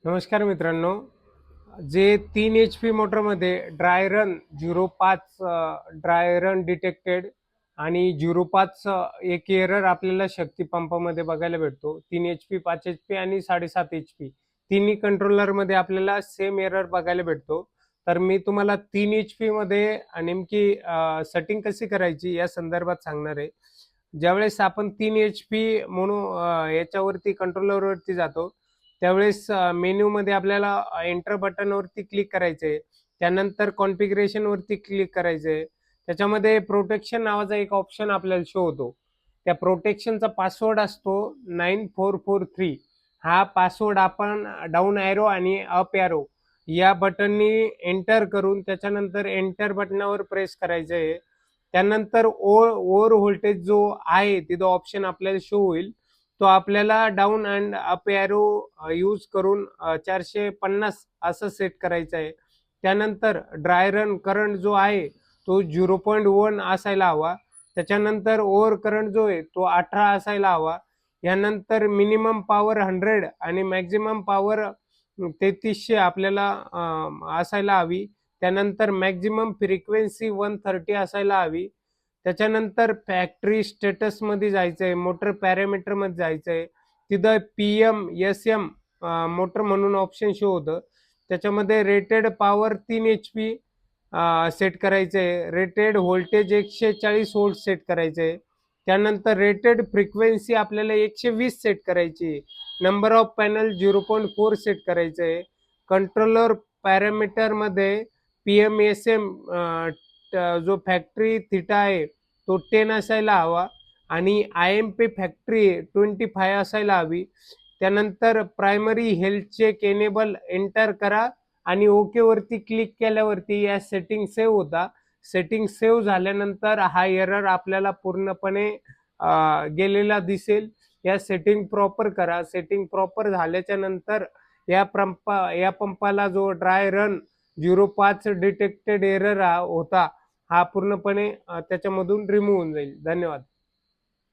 नमस्कार मित्रांनो. जे 3 HP मोटरमध्ये dry run 05 dry run detected आणि 05 एक एरर आपल्याला शक्ती पंपामध्ये बघायला भेटतो. 3 HP, 5 HP आणि 7.5 HP तिन्ही कंट्रोलरमध्ये आपल्याला सेम एरर बघायला भेटतो. तर मी तुम्हाला 3 HP मध्ये नेमकी सेटिंग कशी करायची या संदर्भात सांगणार आहे. ज्यावेळेस आपण 3 HP म्हणून याच्यावरती कंट्रोलरवरती जातो, त्यावेळेस मेन्यूमध्ये आपल्याला एंटर बटनवरती क्लिक करायचं आहे. त्यानंतर कॉन्फिगरेशनवरती क्लिक करायचं आहे. त्याच्यामध्ये प्रोटेक्शन नावाचा एक ऑप्शन आपल्याला शो होतो. त्या प्रोटेक्शनचा पासवर्ड असतो 9443. हा पासवर्ड आपण डाऊन ॲरो आणि अप ॲरो या बटननी एंटर करून त्याच्यानंतर एंटर बटनावर प्रेस करायचं आहे. त्यानंतर ओव्हर व्होल्टेज जो आहे तिथं ऑप्शन आपल्याला शो होईल. तो आपल्याला down and up arrow use करून 450 असं सेट करायचं आहे. त्यानंतर ड्राय रन करंट जो आहे तो 0.1 असायला हवा. त्याच्यानंतर ओव्हर करंट जो आहे तो 18 असायला हवा. यानंतर मिनिमम पॉवर 100 आणि मॅक्झिमम पॉवर 3300 आपल्याला असायला हवी. त्यानंतर मॅक्झिमम फ्रिक्वेन्सी 130 असायला हवी. त्याच्यानंतर फॅक्टरी स्टेटसमध्ये जायचं आहे, मोटर पॅरामीटरमध्ये जायचं आहे. तिथं PM-SM मोटर म्हणून ऑप्शन शो होतं. त्याच्यामध्ये रेटेड पॉवर 3 HP सेट करायचं आहे. रेटेड व्होल्टेज 140 व्होल्ट सेट करायचं आहे. त्यानंतर रेटेड फ्रिक्वेन्सी आपल्याला 120 सेट करायची आहे. नंबर ऑफ पॅनल 0.4 सेट करायचं आहे. कंट्रोलर पॅरामीटरमध्ये PM-SM जो फॅक्टरी थिटा आहे तो 10 असायला हवा आणि IMP फॅक्टरी 25 असायला हवी. त्यानंतर primary health check enable enter करा आणि ओके वरती क्लिक केल्यावरती या सेटिंग सेव्ह होता. सेटिंग सेव्ह झाल्यानंतर हा एरर आपल्याला पूर्णपणे गेलेला दिसेल. या सेटिंग प्रॉपर करा. सेटिंग प्रॉपर झाल्याच्या नंतर या पंपाला जो ड्राय रन 05 डिटेक्टेड एरर होता हा पूर्णपणे त्याच्यामधून रिमूव्ह होऊन जाईल. धन्यवाद.